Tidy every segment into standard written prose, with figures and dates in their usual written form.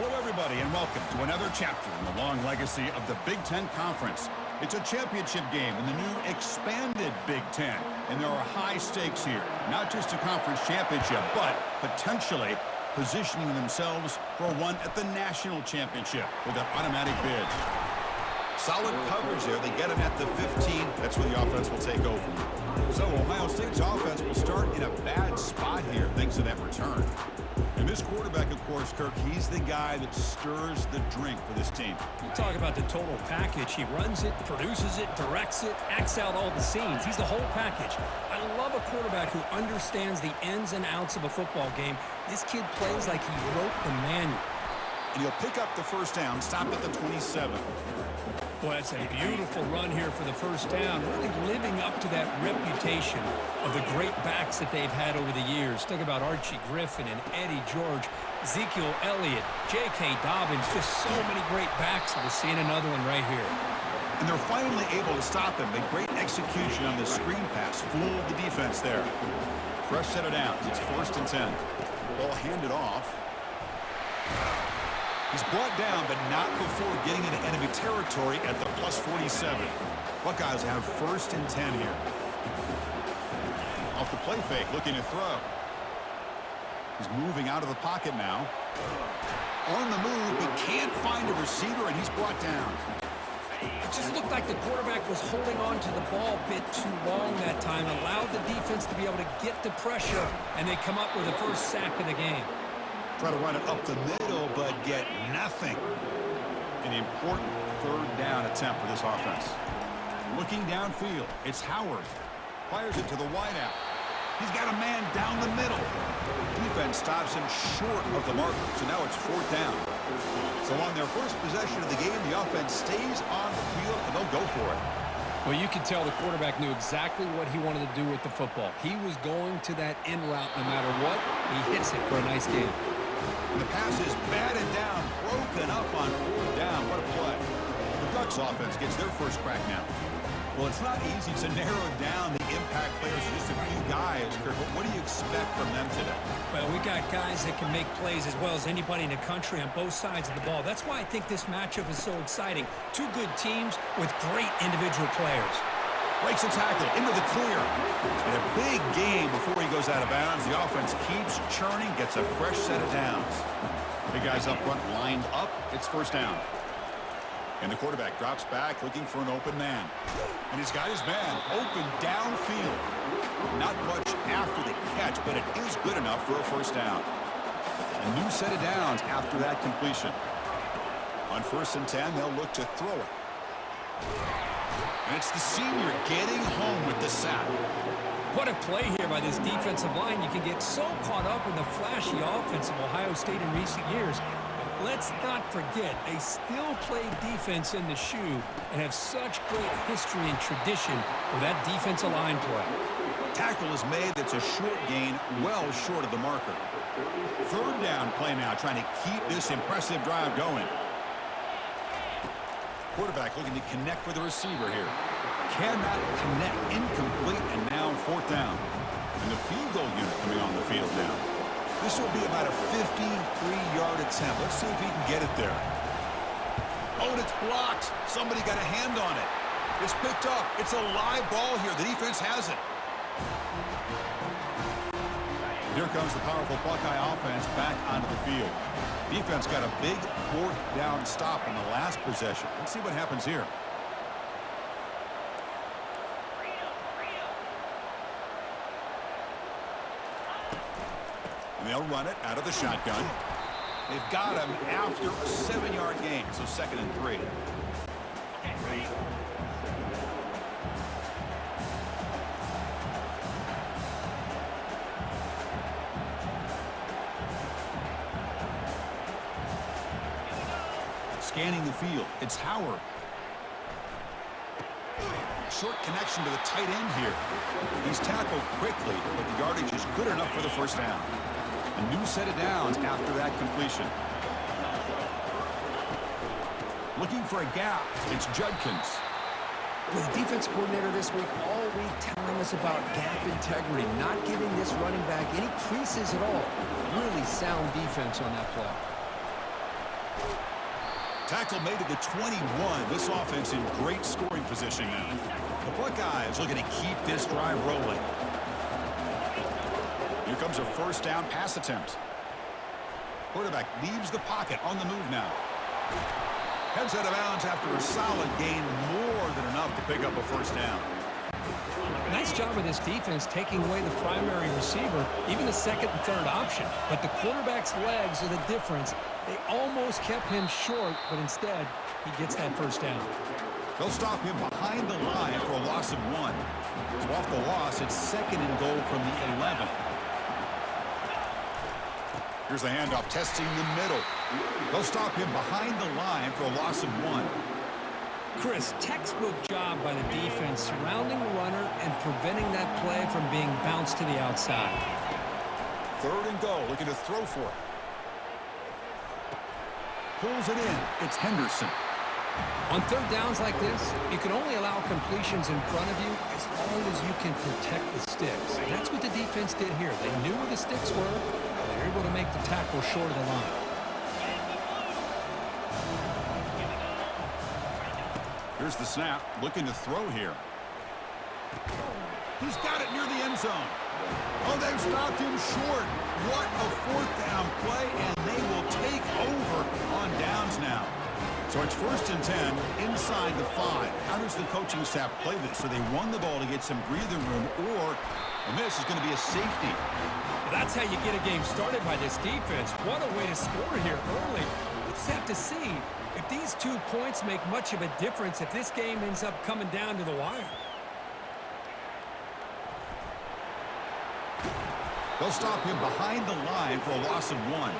Hello, everybody, and welcome to another chapter in the long legacy of the Big Ten Conference. It's a championship game in the new expanded Big Ten, and there are high stakes here. Not just a conference championship, but potentially positioning themselves for one at the national championship with an automatic bid. Solid coverage there. They get him at the 15. That's where the offense will take over. So Ohio State's offense will start in a bad spot here thanks to that return. And this quarterback, of course, Kirk, he's the guy that stirs the drink for this team. You talk about the total package. He runs it, produces it, directs it, acts out all the scenes. He's the whole package. I love a quarterback who understands the ins and outs of a football game. This kid plays like he wrote the manual. And he'll pick up the first down, stop at the 27. Boy, that's a beautiful run here for the first down, really living up to that reputation of the great backs that they've had over the years. Think about Archie Griffin and Eddie George, Ezekiel Elliott, J.K. Dobbins, just so many great backs. We're seeing another one right here. And they're finally able to stop him. A great execution on the screen pass. Fooled the defense there. Fresh set of downs. It's 1st and 10. Ball handed off. He's brought down, but not before getting into enemy territory at the plus 47. Buckeyes have 1st and 10 here. Off the play fake, looking to throw. He's moving out of the pocket now. On the move, but can't find a receiver, and he's brought down. It just looked like the quarterback was holding on to the ball a bit too long that time, allowed the defense to be able to get the pressure, and they come up with the first sack of the game. Try to run it up the middle, but get nothing. An important 3rd down attempt for this offense. Looking downfield, it's Howard. Fires it to the wideout. He's got a man down the middle. Defense stops him short of the marker, so now it's 4th down. So on their first possession of the game, the offense stays on the field, and they'll go for it. Well, you can tell the quarterback knew exactly what he wanted to do with the football. He was going to that in route no matter what. He hits it for a nice game. And the pass is batted down, broken up on 4th down. What a play. The Ducks offense gets their first crack now. Well, it's not easy to narrow down the impact players to just a few guys, Kirk, but what do you expect from them today? Well, we got guys that can make plays as well as anybody in the country on both sides of the ball. That's why I think this matchup is so exciting. Two good teams with great individual players. Breaks a tackle into the clear. And a big game before he goes out of bounds. The offense keeps churning, gets a fresh set of downs. Big guys up front lined up. It's 1st down. And the quarterback drops back looking for an open man. And he's got his man open downfield. Not much after the catch, but it is good enough for a 1st down. A new set of downs after that completion. On 1st and 10, they'll look to throw it. And it's the senior getting home with the sack. What a play here by this defensive line. You can get so caught up in the flashy offense of Ohio State in recent years. But let's not forget, they still play defense in the shoe and have such great history and tradition with that defensive line play. Tackle is made. That's a short gain, well short of the marker. 3rd down play now, trying to keep this impressive drive going. Quarterback looking to connect with the receiver here. Cannot connect. Incomplete, and now 4th down. And the field goal unit coming on the field now. This will be about a 53-yard attempt. Let's see if he can get it there. Oh, and it's blocked. Somebody got a hand on it. It's picked up. It's a live ball here. The defense has it. Here comes the powerful Buckeye offense back onto the field. Defense got a big 4th down stop in the last possession. Let's see what happens here. And they'll run it out of the shotgun. They've got him after a 7-yard gain, so 2nd and 3. Scanning the field, it's Howard. Short connection to the tight end here. He's tackled quickly, but the yardage is good enough for the 1st down. A new set of downs after that completion. Looking for a gap, it's Judkins. With the defense coordinator this week, all week telling us about gap integrity, not giving this running back any creases at all. Really sound defense on that play. Tackle made at the 21. This offense in great scoring position now. The Buckeyes looking to keep this drive rolling. Here comes a first down pass attempt. Quarterback leaves the pocket on the move now. Heads out of bounds after a solid gain, more than enough to pick up a first down. Nice job of this defense taking away the primary receiver, even the second and third option. But the quarterback's legs are the difference. They almost kept him short, but instead, he gets that first down. They'll stop him behind the line for a loss of 1. So off the loss, it's second and goal from the 11. Here's the handoff, testing the middle. They'll stop him behind the line for a loss of 1. Chris, textbook job by the defense surrounding the runner and preventing that play from being bounced to the outside. Third and goal, looking to throw for it. Pulls it in. It's Henderson. On third downs like this, you can only allow completions in front of you as long as you can protect the sticks. And that's what the defense did here. They knew where the sticks were, and they were able to make the tackle short of the line. Here's the snap, looking to throw here. He's got it near the end zone. Oh, they've stopped him short. What a fourth down play, and they will take over on downs now. So it's first and 10 inside the 5. How does the coaching staff play this? So they won the ball to get some breathing room, or and this is going to be a safety. That's how you get a game started by this defense. What a way to score here early. We'll just have to see if these 2 points make much of a difference if this game ends up coming down to the wire. They'll stop him behind the line for a loss of 1.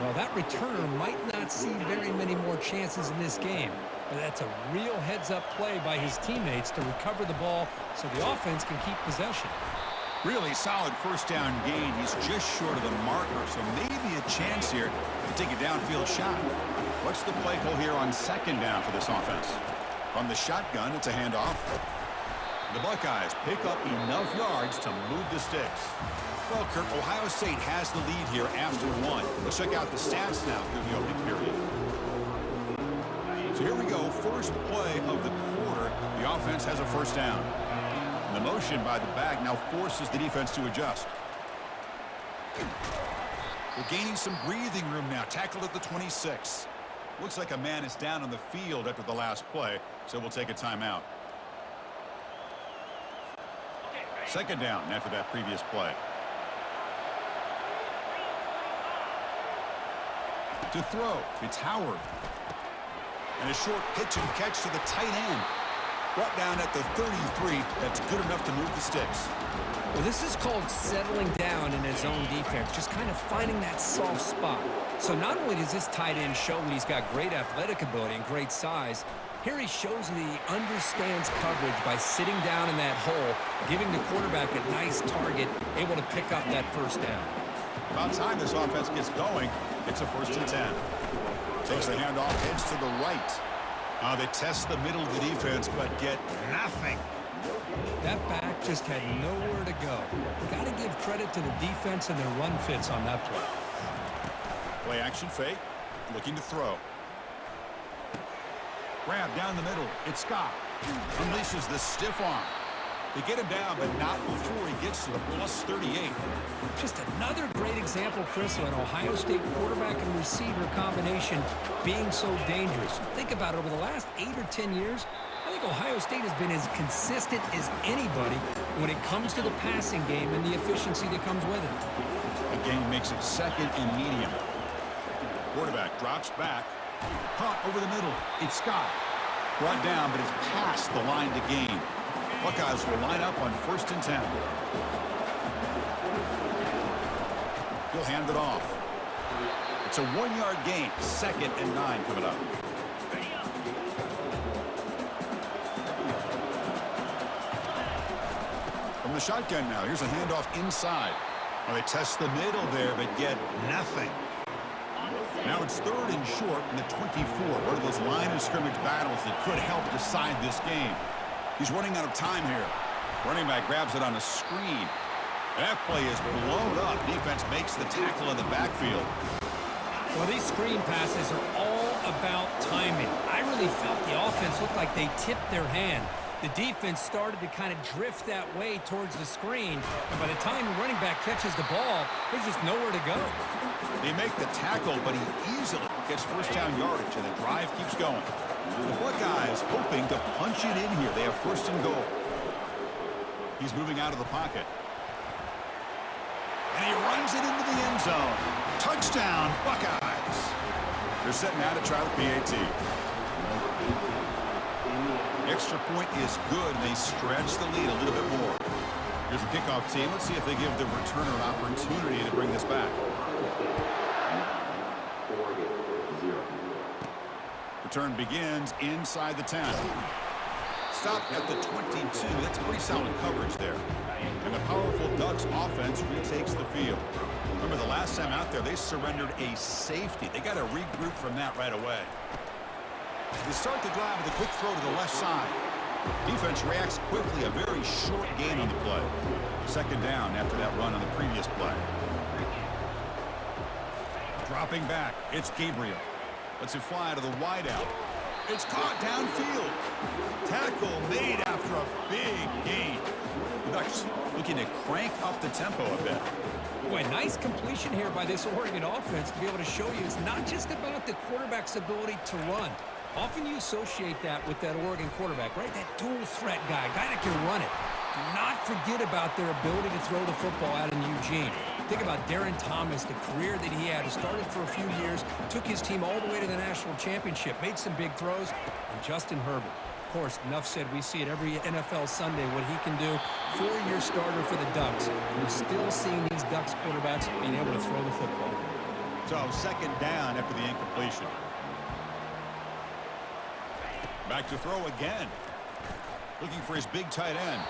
Well, that returner might not see very many more chances in this game. But that's a real heads-up play by his teammates to recover the ball so the offense can keep possession. Really solid first down gain. He's just short of the marker, so maybe a chance here to take a downfield shot. What's the play call here on second down for this offense? From the shotgun, it's a handoff. The Buckeyes pick up enough yards to move the sticks. Well, Kirk, Ohio State has the lead here after 1. Let's check out the stats now through the opening period. So here we go, first play of the quarter. The offense has a first down. The motion by the back now forces the defense to adjust. We're gaining some breathing room now. Tackled at the 26. Looks like a man is down on the field after the last play, so we'll take a timeout. Second down after that previous play. To throw, it's Howard. And a short pitch and catch to the tight end. Brought down at the 33. That's good enough to move the sticks. Well, this is called settling down in his own defense, just kind of finding that soft spot. So not only does this tight end show that he's got great athletic ability and great size, here he shows that he understands coverage by sitting down in that hole, giving the quarterback a nice target, able to pick up that first down. About time this offense gets going. It's a first and 10. Takes the handoff, heads to the right. They test the middle of the defense, but get nothing. That back just had nowhere to go. Got to give credit to the defense and their run fits on that play. Play action fake, looking to throw. Grab down the middle. It's Scott. Unleashes the stiff arm. They get him down, but not before he gets to the plus 38. Just another great example, Chris, of an Ohio State quarterback and receiver combination being so dangerous. Think about it, over the last 8 or 10 years, I think Ohio State has been as consistent as anybody when it comes to the passing game and the efficiency that comes with it. The game makes it second and medium. Quarterback drops back. Caught over the middle. It's Scott. Brought down, but it's past the line to gain. Buckeyes will line up on first and 10. He'll hand it off. It's a 1-yard gain. Second and 9 coming up. From the shotgun now. Here's a handoff inside. Well, they test the middle there, but get nothing. Now it's third and short in the 24. One of those line of scrimmage battles that could help decide this game. He's running out of time here. Running back grabs it on a screen. That play is blown up. Defense makes the tackle in the backfield. Well, these screen passes are all about timing. I really felt the offense looked like they tipped their hand. The defense started to kind of drift that way towards the screen, and by the time the running back catches the ball, there's just nowhere to go. They make the tackle, but he easily gets first down yardage, and the drive keeps going. The Buckeyes hoping to punch it in here. They have first and goal. He's moving out of the pocket. And he runs it into the end zone. Touchdown, Buckeyes. They're setting out to try the PAT. Extra point is good, and they stretch the lead a little bit more. Here's the kickoff team. Let's see if they give the returner an opportunity to bring this back. Return begins inside the 10. Stop at the 22. That's pretty solid coverage there. And the powerful Ducks offense retakes the field. Remember, the last time out there, they surrendered a safety. They got to regroup from that right away. They start the drive with a quick throw to the left side. Defense reacts quickly, a very short gain on the play. Second down after that run on the previous play. Dropping back, it's Gabriel. Lets it fly to the wideout. It's caught downfield. Tackle made after a big gain. The Ducks looking to crank up the tempo a bit. Boy, nice completion here by this Oregon offense to be able to show you it's not just about the quarterback's ability to run. Often you associate that with that Oregon quarterback, right? That dual threat guy that can run it. Do not forget about their ability to throw the football out in Eugene. Think about Darren Thomas, the career that he had. He started for a few years, took his team all the way to the national championship, made some big throws, and Justin Herbert. Of course, enough said, we see it every NFL Sunday what he can do. 4-year starter for the Ducks. We're still seeing these Ducks quarterbacks being able to throw the football. So second down after the incompletion. Back to throw again. Looking for his big tight end.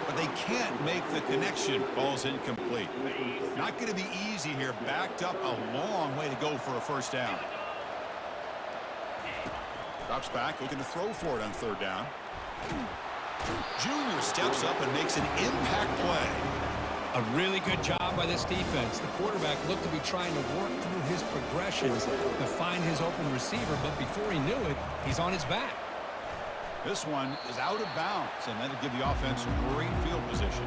But they can't make the connection. Ball's incomplete. Not going to be easy here. Backed up a long way to go for a first down. Drops back, looking to throw for it on third down. Junior steps up and makes an impact play. A really good job by this defense. The quarterback looked to be trying to work through his progressions to find his open receiver, but before he knew it, he's on his back. This one is out of bounds, and that'll give the offense great field position.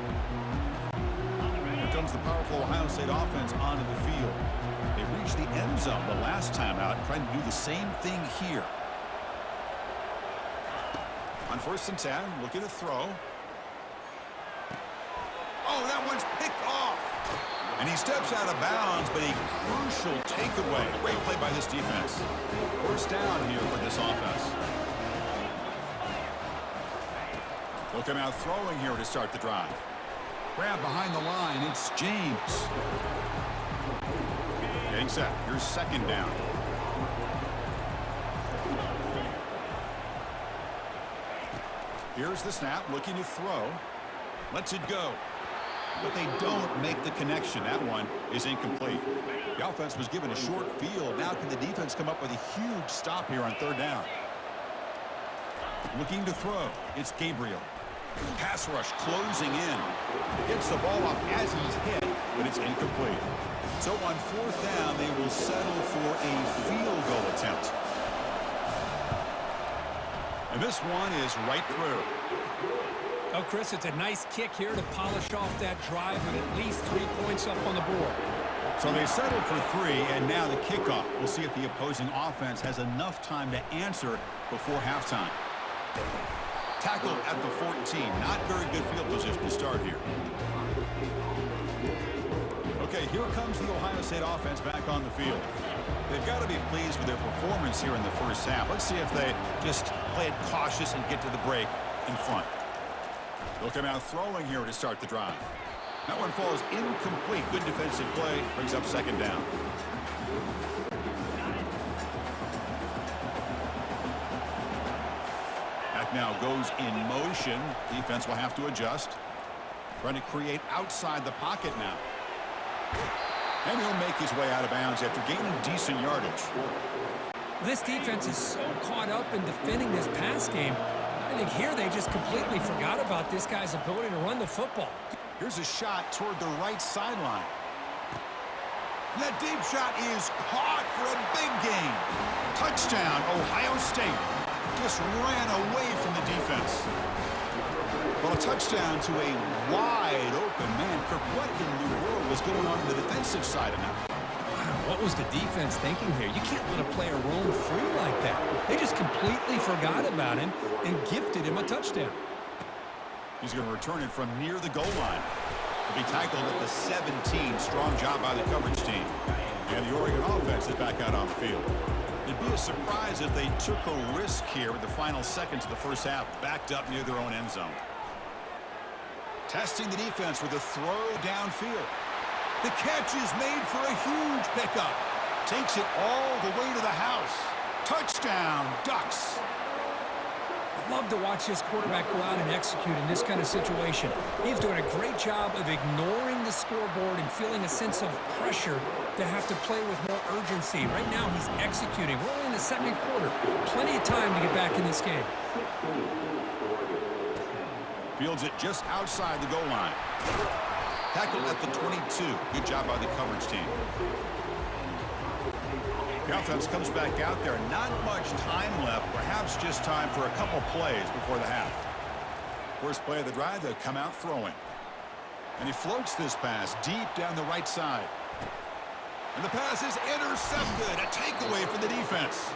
Here comes the powerful Ohio State offense onto the field. They reached the end zone the last time out, trying to do the same thing here. On first and 10, looking to throw. Oh, that one's picked off. And he steps out of bounds, but a crucial takeaway. Great play by this defense. First down here for this offense. They'll come out throwing here to start the drive. Grab behind the line. It's James. Getting set. Here's second down. Here's the snap. Looking to throw. Lets it go. But they don't make the connection. That one is incomplete. The offense was given a short field. Now can the defense come up with a huge stop here on third down? Looking to throw. It's Gabriel. Pass rush closing in. Gets the ball off as he's hit, but it's incomplete. So on fourth down, they will settle for a field goal attempt. And this one is right through. Oh, Chris, it's a nice kick here to polish off that drive with at least 3 points up on the board. So they settle for 3, and now the kickoff. We'll see if the opposing offense has enough time to answer before halftime. Tackled at the 14. Not very good field position to start here. Okay, here comes the Ohio State offense back on the field. They've got to be pleased with their performance here in the first half. Let's see if they just play it cautious and get to the break in front. They'll come out throwing here to start the drive. That one falls incomplete. Good defensive play. Brings up second down. Back now goes in motion. Defense will have to adjust. Trying to create outside the pocket now. And he'll make his way out of bounds after gaining decent yardage. This defense is so caught up in defending this pass game. I think here they just completely forgot about this guy's ability to run the football. Here's a shot toward the right sideline. That deep shot is caught for a big gain. Touchdown, Ohio State. Just ran away from the defense. Well, a touchdown to a wide open man. Kirk, what in the world was going on the defensive side of that? What was the defense thinking here? You can't let a player roam free like that. They just completely forgot about him and gifted him a touchdown. He's going to return it from near the goal line. To be tackled at the 17. Strong job by the coverage team. And the Oregon offense is back out on the field. It'd be a surprise if they took a risk here with the final seconds of the first half, backed up near their own end zone. Testing the defense with a throw downfield. The catch is made for a huge pickup. Takes it all the way to the house. Touchdown, Ducks. I'd love to watch this quarterback go out and execute in this kind of situation. He's doing a great job of ignoring the scoreboard and feeling a sense of pressure to have to play with more urgency. Right now, he's executing. We're only in the second quarter. Plenty of time to get back in this game. Fields it just outside the goal line. Tackled at the 22. Good job by the coverage team. The offense comes back out there. Not much time left. Perhaps just time for a couple plays before the half. First play of the drive, they'll come out throwing. And he floats this pass deep down the right side. And the pass is intercepted. A takeaway for the defense.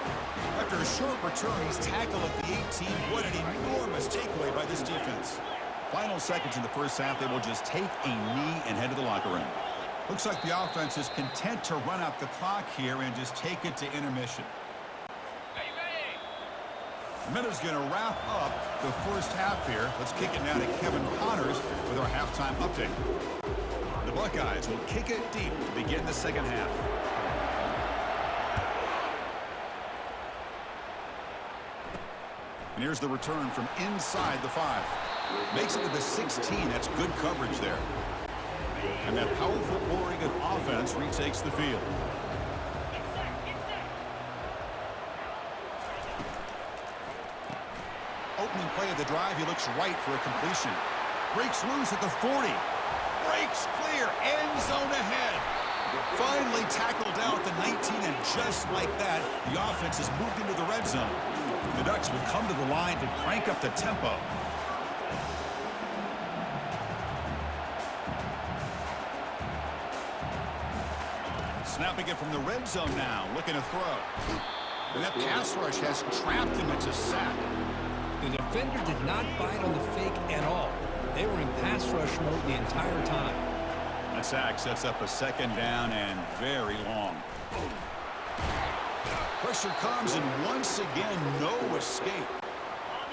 After a short return, he's tackled at the 18. What an enormous takeaway by this defense. Final seconds in the first half, they will just take a knee and head to the locker room. Looks like the offense is content to run out the clock here and just take it to intermission. Miller's going to wrap up the first half here. Let's kick it now to Kevin Connors with our halftime update. The Buckeyes will kick it deep to begin the second half. And here's the return from inside the 5. Makes it to the 16. That's good coverage there. And that powerful Oregon offense retakes the field. Opening play of the drive, he looks right for a completion. Breaks loose at the 40. Breaks clear, end zone ahead. Finally tackled down at the 19, and just like that, the offense has moved into the red zone. The Ducks will come to the line to crank up the tempo. Snapping it from the red zone now, looking to throw. And that pass rush has trapped him. It's a sack. The defender did not bite on the fake at all. They were in pass rush mode the entire time. That sack sets up a second down and very long. Pressure comes, and once again, no escape.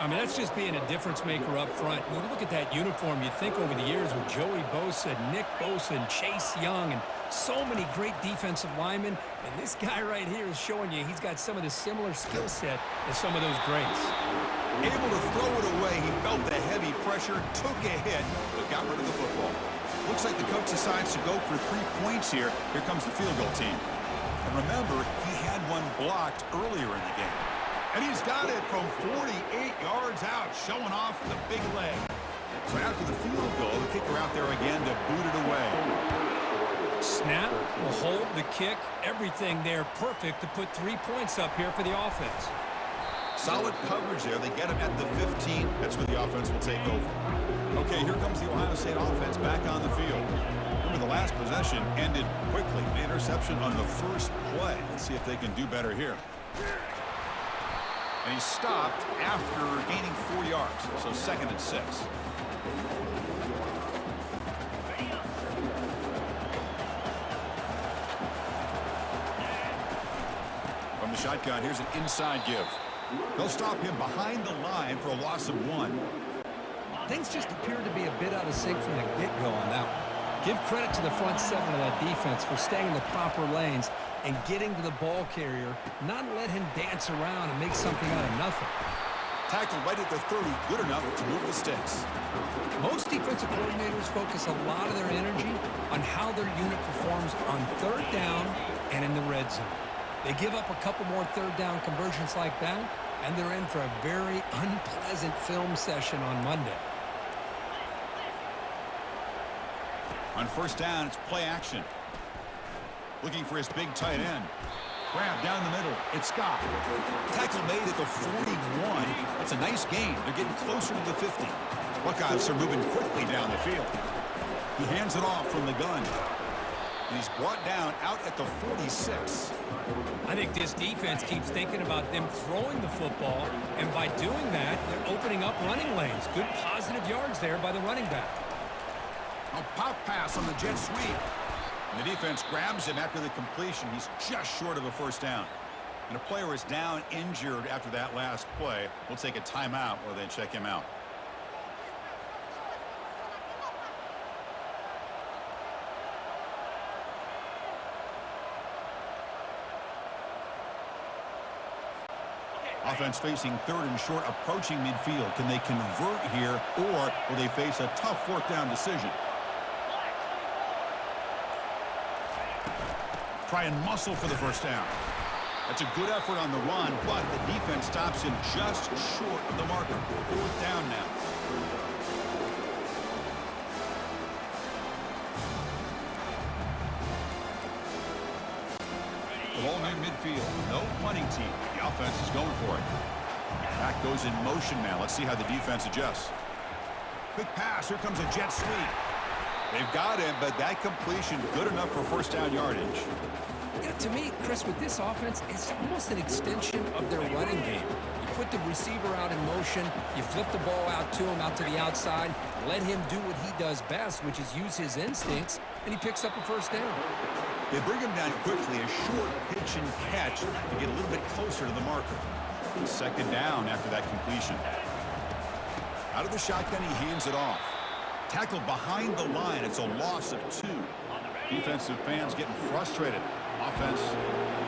I mean, that's just being a difference maker up front. When you look at that uniform, you think over the years with Joey Bosa, Nick Bosa, and Chase Young, and so many great defensive linemen. And this guy right here is showing you he's got some of the similar skill set as some of those greats. Able to throw it away. He felt the heavy pressure, took a hit, but got rid of the football. Looks like the coach decides to go for 3 points here. Here comes the field goal team. And remember, he had one blocked earlier in the game. And he's got it from 48 yards out, showing off the big leg. So after the field goal, the kicker out there again to boot it away. Snap, will hold, the kick, everything there perfect to put 3 points up here for the offense. Solid coverage there. They get him at the 15. That's where the offense will take over. Okay, here comes the Ohio State offense back on the field. Remember, the last possession ended quickly. The interception on the first play. Let's see if they can do better here. And he stopped after gaining 4 yards. So 2nd and 6. From the shotgun, here's an inside give. They'll stop him behind the line for a loss of 1. Things just appeared to be a bit out of sync from the get-go on that one. Give credit to the front 7 of that defense for staying in the proper lanes and getting to the ball carrier, not let him dance around and make something out of nothing. Tackled right at the 30, good enough to move the sticks. Most defensive coordinators focus a lot of their energy on how their unit performs on 3rd down and in the red zone. They give up a couple more 3rd down conversions like that, and they're in for a very unpleasant film session on Monday. On 1st down, it's play action. Looking for his big tight end. Grab down the middle. It's Scott. Tackle made at the 41. That's a nice gain. They're getting closer to the 50. Buckeyes are moving quickly down the field. He hands it off from the gun. And he's brought down out at the 46. I think this defense keeps thinking about them throwing the football, and by doing that, they're opening up running lanes. Good positive yards there by the running back. A pop pass on the jet sweep. And the defense grabs him after the completion. He's just short of a first down. And a player is down injured after that last play. We'll take a timeout while they check him out. Offense facing third and short, approaching midfield. Can they convert here, or will they face a tough fourth down decision? Try and muscle for the first down. That's a good effort on the run, but the defense stops him just short of the marker. Fourth down now. The ball near midfield. No punting team. The offense is going for it. Back goes in motion now. Let's see how the defense adjusts. Quick pass. Here comes a jet sweep. They've got him, but that completion good enough for first down yardage. You know, to me, Chris, with this offense, it's almost an extension of their running game. You put the receiver out in motion, you flip the ball out to him, out to the outside, let him do what he does best, which is use his instincts, and he picks up a first down. They bring him down quickly, a short pitch and catch to get a little bit closer to the marker. Second down after that completion. Out of the shotgun, he hands it off. Tackled behind the line. It's a loss of 2. Defensive fans getting frustrated. Offense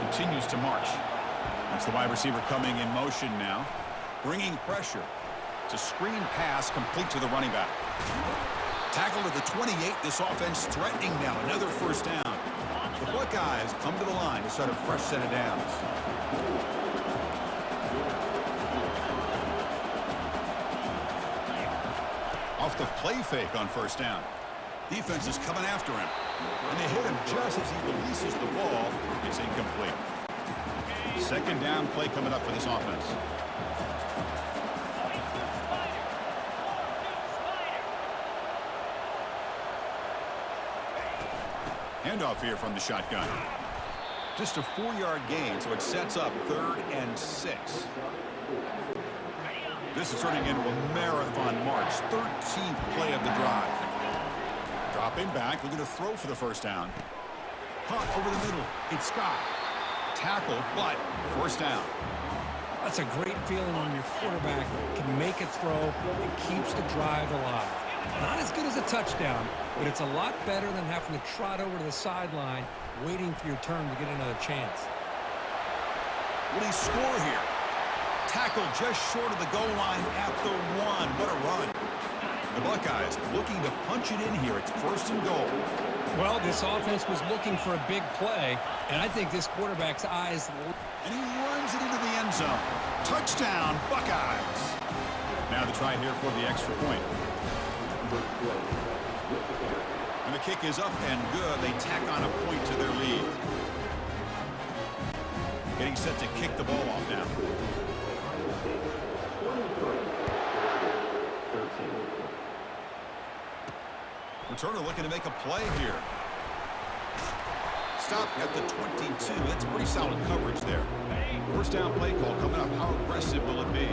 continues to march. That's the wide receiver coming in motion now. Bringing pressure. It's a screen pass complete to the running back. Tackled at the 28. This offense threatening now. Another first down. The Buckeyes come to the line to start a fresh set of downs. Off the play fake on first down. Defense is coming after him. And they hit him just as he releases the ball. It's incomplete. Second down play coming up for this offense. Handoff here from the shotgun. Just a 4-yard gain, so it sets up 3rd and 6. This is turning into a marathon march. 13th play of the drive. Dropping back, looking to throw for the first down. Caught over the middle. It's Scott. Tackle, but first down. That's a great feeling when your quarterback can make a throw and keeps the drive alive. Not as good as a touchdown, but it's a lot better than having to trot over to the sideline, waiting for your turn to get another chance. Will he score here? Tackle just short of the goal line at the 1. What a run. The Buckeyes looking to punch it in here. It's first and goal. Well, this offense was looking for a big play, and I think this quarterback's eyes... And he runs it into the end zone. Touchdown, Buckeyes. Now the try here for the extra point. And the kick is up and good. They tack on a point to their lead. Getting set to kick the ball off now. Returner looking to make a play here. Stop at the 22. That's pretty solid coverage there. First down play call coming up. How aggressive will it be?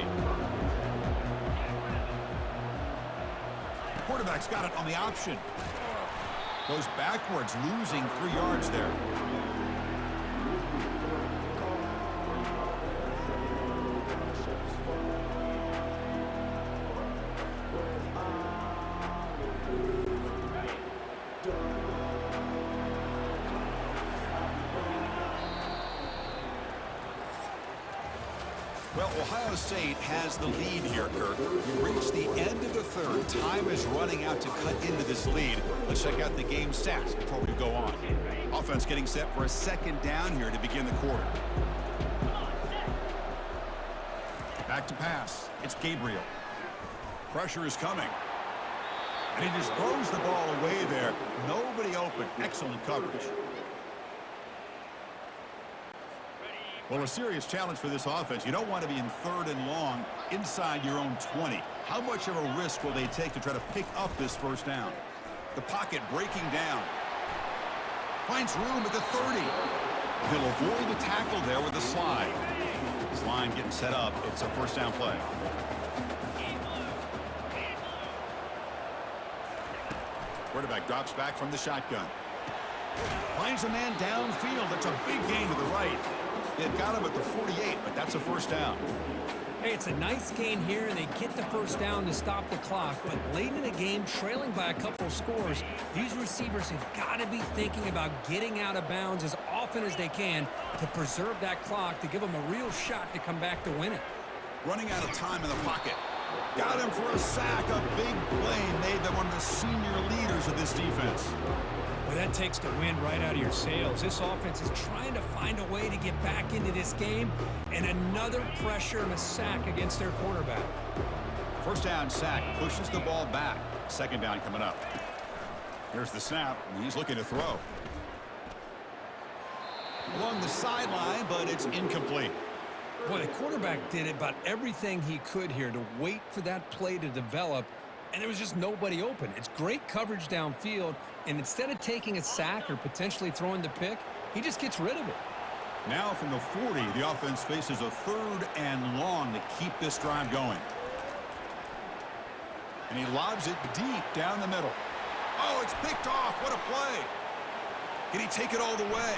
Quarterback's got it on the option. Goes backwards, losing 3 yards there. Well, Ohio State has the lead here, Kirk. We reached the end of the third. Time is running out to cut into this lead. Let's check out the game stats before we go on. Offense getting set for a second down here to begin the quarter. Back to pass. It's Gabriel. Pressure is coming. And he just throws the ball away there. Nobody open. Excellent coverage. Well, a serious challenge for this offense. You don't want to be in 3rd and long inside your own 20. How much of a risk will they take to try to pick up this first down? The pocket breaking down. Finds room at the 30. He'll avoid the tackle there with a slide. This line getting set up. It's a first down play. Quarterback drops back from the shotgun. Finds a man downfield. That's a big gain to the right. They've got him at the 48, but that's a first down. Hey, it's a nice gain here, and they get the first down to stop the clock. But late in the game, trailing by a couple of scores, these receivers have got to be thinking about getting out of bounds as often as they can to preserve that clock, to give them a real shot to come back to win it. Running out of time in the pocket. Got him for a sack. A big play made by one of the senior leaders of this defense. Well, that takes the wind right out of your sails. This offense is trying to find a way to get back into this game, and another pressure and a sack against their quarterback. First down sack, pushes the ball back. Second down coming up. Here's the snap, and he's looking to throw. Along the sideline, but it's incomplete. Boy, the quarterback did about everything he could here to wait for that play to develop, and there was just nobody open. It's great coverage downfield, and instead of taking a sack or potentially throwing the pick, he just gets rid of it. Now from the 40, the offense faces a 3rd and long to keep this drive going. And he lobs it deep down the middle. Oh, it's picked off. What a play. Can he take it all the way?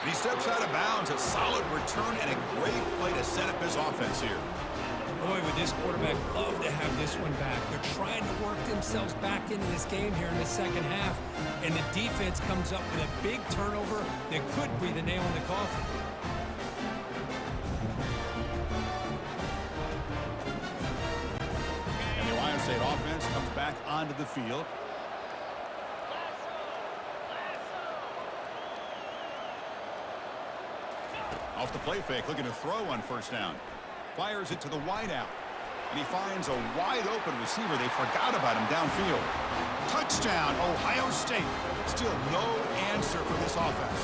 And he steps out of bounds. A solid return and a great play to set up his offense here. Boy, would this quarterback love to have this one back. They're trying to work themselves back into this game here in the second half, and the defense comes up with a big turnover that could be the nail in the coffin. And the Ohio State offense comes back onto the field. Off the play fake, looking to throw on first down. Fires it to the wideout. And he finds a wide-open receiver. They forgot about him downfield. Touchdown, Ohio State. Still no answer for this offense.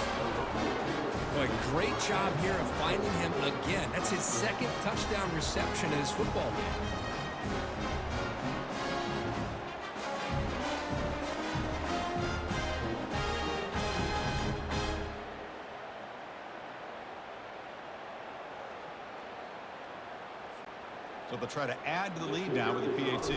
Boy, great job here of finding him again. That's his 2nd touchdown reception in his football game. So they'll try to add to the lead now with the PAT.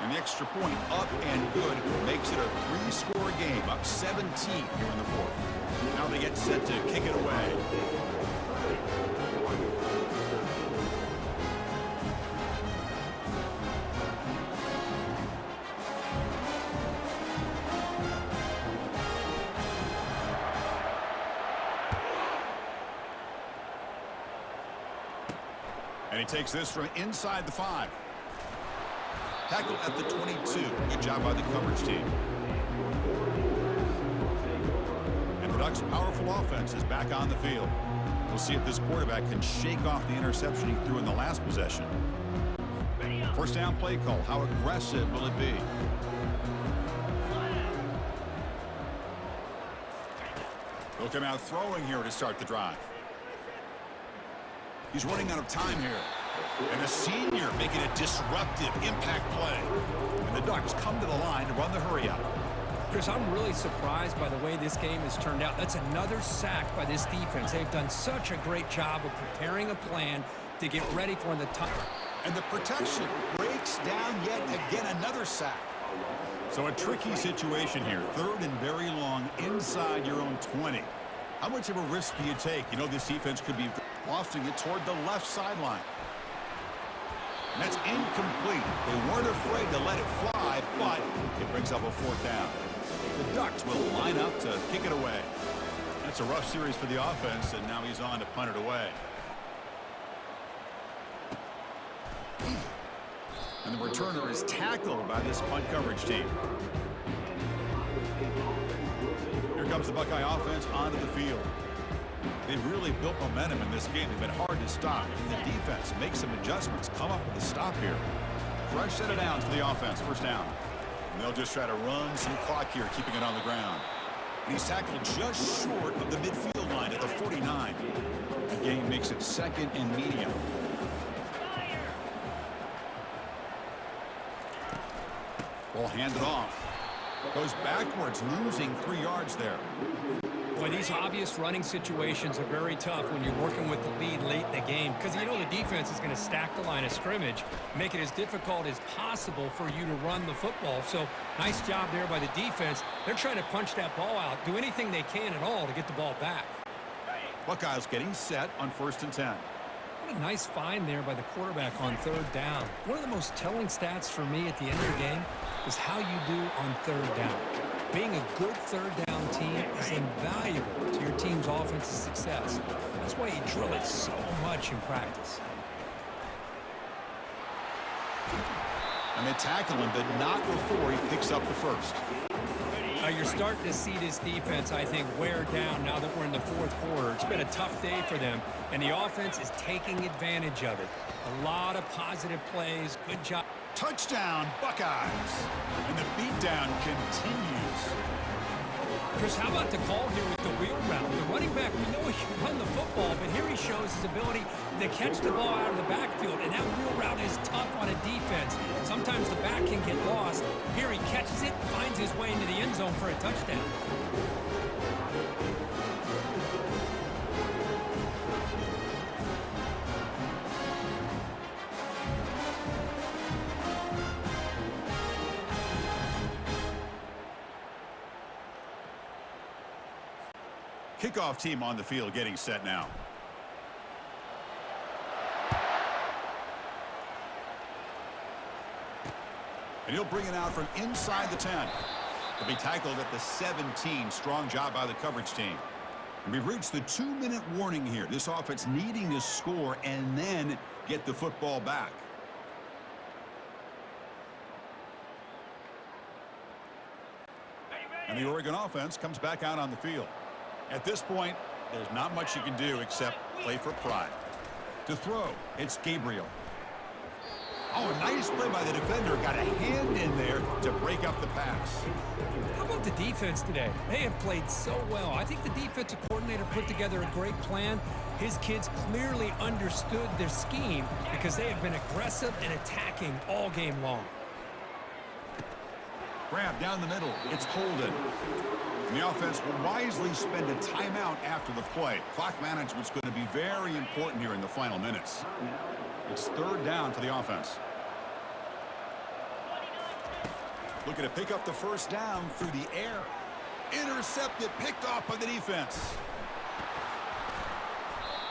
And the extra point up and good makes it a 3-score game, up 17 here in the 4th. Now they get set to kick it away. And he takes this from inside the 5. Tackle at the 22. Good job by the coverage team. And the Ducks' powerful offense is back on the field. We'll see if this quarterback can shake off the interception he threw in the last possession. First down play call. How aggressive will it be? He'll come out throwing here to start the drive. He's running out of time here. And the senior making a disruptive impact play. And the Ducks come to the line to run the hurry up. Chris, I'm really surprised by the way this game has turned out. That's another sack by this defense. They've done such a great job of preparing a plan to get ready for the time. And the protection breaks down yet again, another sack. So a tricky situation here. 3rd and very long inside your own 20. How much of a risk do you take? You know this defense could be lofting it toward the left sideline. And that's incomplete. They weren't afraid to let it fly, but it brings up a 4th down. The Ducks will line up to kick it away. That's a rough series for the offense, and now he's on to punt it away. And the returner is tackled by this punt coverage team. Here comes the Buckeye offense onto the field. They've really built momentum in this game. They've been hard to stop. And the defense makes some adjustments, come up with a stop here. Fresh set of downs for the offense, first down. And they'll just try to run some clock here, keeping it on the ground. And he's tackled just short of the midfield line at the 49. The gain makes it second and medium. Ball handed off. Goes backwards, losing 3 yards there. Boy, these obvious running situations are very tough when you're working with the lead late in the game because you know the defense is going to stack the line of scrimmage, make it as difficult as possible for you to run the football. So nice job there by the defense. They're trying to punch that ball out, do anything they can at all to get the ball back. Buckeyes getting set on 1st and 10. What a nice find there by the quarterback on 3rd down. One of the most telling stats for me at the end of the game is how you do on 3rd down. Being a good 3rd down team is invaluable to your team's offensive success. That's why you drill it so much in practice. And they tackle him, but not before he picks up the first. You're starting to see this defense, I think, wear down now that we're in the 4th quarter. It's been a tough day for them, and the offense is taking advantage of it. A lot of positive plays. Good job. Touchdown, Buckeyes. And the beatdown continues. Chris, how about the call here with the wheel route? The running back, we know he can run the football, but here he shows his ability to catch the ball out of the backfield, and that wheel route is tough on a defense. Sometimes the back can get lost. Here he catches it, finds his way into the end zone for a touchdown. Kickoff team on the field getting set now. And he'll bring it out from inside the 10. He'll be tackled at the 17. Strong job by the coverage team. And we've reached the 2-minute warning here. This offense needing to score and then get the football back. And the Oregon offense comes back out on the field. At this point, there's not much you can do except play for pride. To throw, it's Gabriel. Oh, a nice play by the defender. Got a hand in there to break up the pass. How about the defense today? They have played so well. I think the defensive coordinator put together a great plan. His kids clearly understood their scheme because they have been aggressive and attacking all game long. Grab down the middle. It's Holden. And the offense will wisely spend a timeout after the play. Clock management's going to be very important here in the final minutes. It's 3rd down for the offense. Looking to pick up the 1st down through the air. Intercepted, picked off by the defense.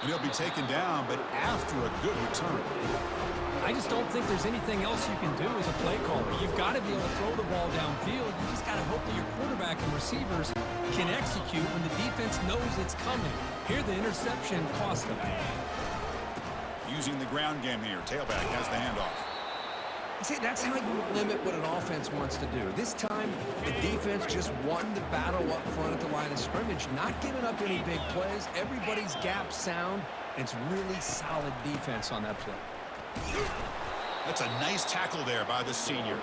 And he'll be taken down, but after a good return. I just don't think there's anything else you can do as a play caller. You've got to be able to throw the ball downfield. You just got to hope that your quarterback and receivers can execute when the defense knows it's coming. Here, the interception cost them. Using the ground game here. Tailback has the handoff. See, that's how you limit what an offense wants to do. This time, the defense just won the battle up front at the line of scrimmage, not giving up any big plays. Everybody's gap sound, and it's really solid defense on that play. That's a nice tackle there by the senior.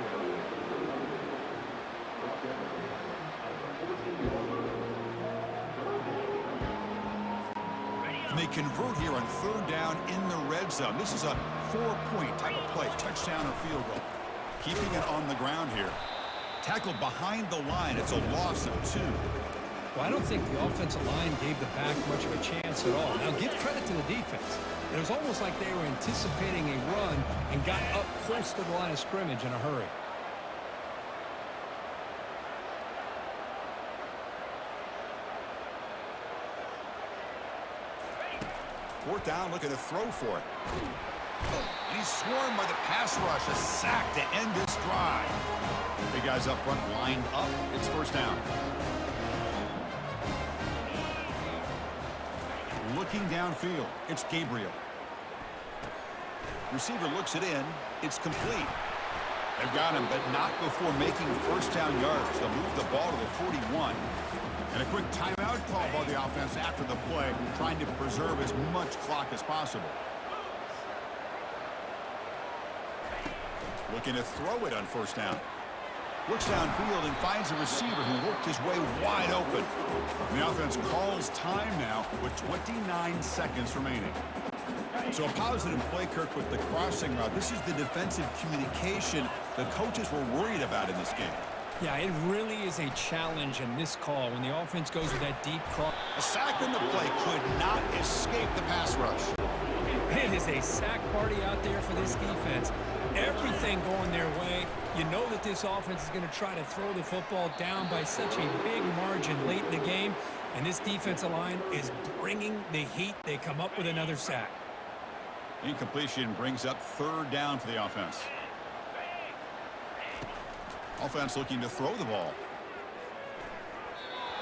And they convert here on 3rd down in the red zone. This is a 4-point type of play, touchdown or field goal. Keeping it on the ground here. Tackled behind the line. It's a loss of 2. Well, I don't think the offensive line gave the back much of a chance at all. Now, give credit to the defense. It was almost like they were anticipating a run and got up close to the line of scrimmage in a hurry. 4th down, looking to throw for it. And he's swarmed by the pass rush. A sack to end this drive. Big guys up front lined up. It's 1st down. Looking downfield, it's Gabriel. Receiver looks it in. It's complete. They've got him, but not before making 1st down yards. They'll move the ball to the 41. And a quick timeout call by the offense after the play, trying to preserve as much clock as possible. Looking to throw it on 1st down. Looks downfield and finds a receiver who worked his way wide open. The offense calls time now with 29 seconds remaining. So a positive play, Kirk, with the crossing route. This is the defensive communication the coaches were worried about in this game. Yeah, it really is a challenge in this call when the offense goes with that deep cross. A sack on the play could not escape the pass rush. It is a sack party out there for this defense. Everything going their way. You know that this offense is going to try to throw the football down by such a big margin late in the game. And this defensive line is bringing the heat. They come up with another sack. Incompletion brings up third down for the offense. Offense looking to throw the ball.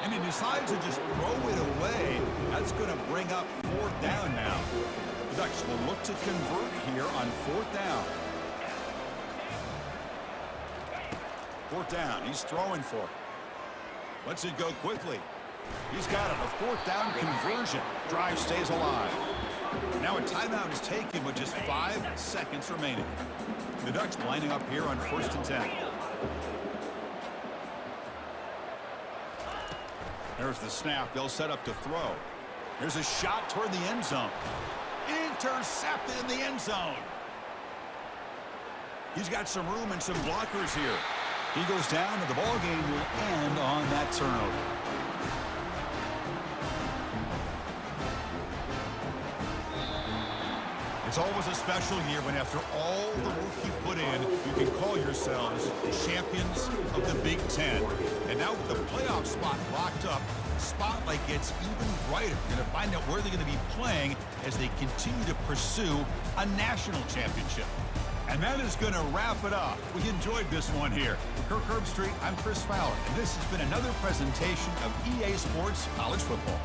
And he decides to just throw it away. That's going to bring up fourth down now. The Ducks will look to convert here on fourth down. Fourth down. He's throwing for it. Lets it go quickly. He's got it. A fourth down conversion. Drive stays alive. Now a timeout is taken with just 5 seconds remaining. The Ducks lining up here on 1st and 10. There's the snap. They'll set up to throw. There's a shot toward the end zone. Intercepted in the end zone. He's got some room and some blockers here. He goes down, and the ball game will end on that turnover. It's always a special year when, after all the work you put in, you can call yourselves champions of the Big Ten. And now with the playoff spot locked up, spotlight gets even brighter. You're going to find out where they're going to be playing as they continue to pursue a national championship. And that is going to wrap it up. We enjoyed this one here. For Kirk Herbstreit, I'm Chris Fowler, and this has been another presentation of EA Sports College Football.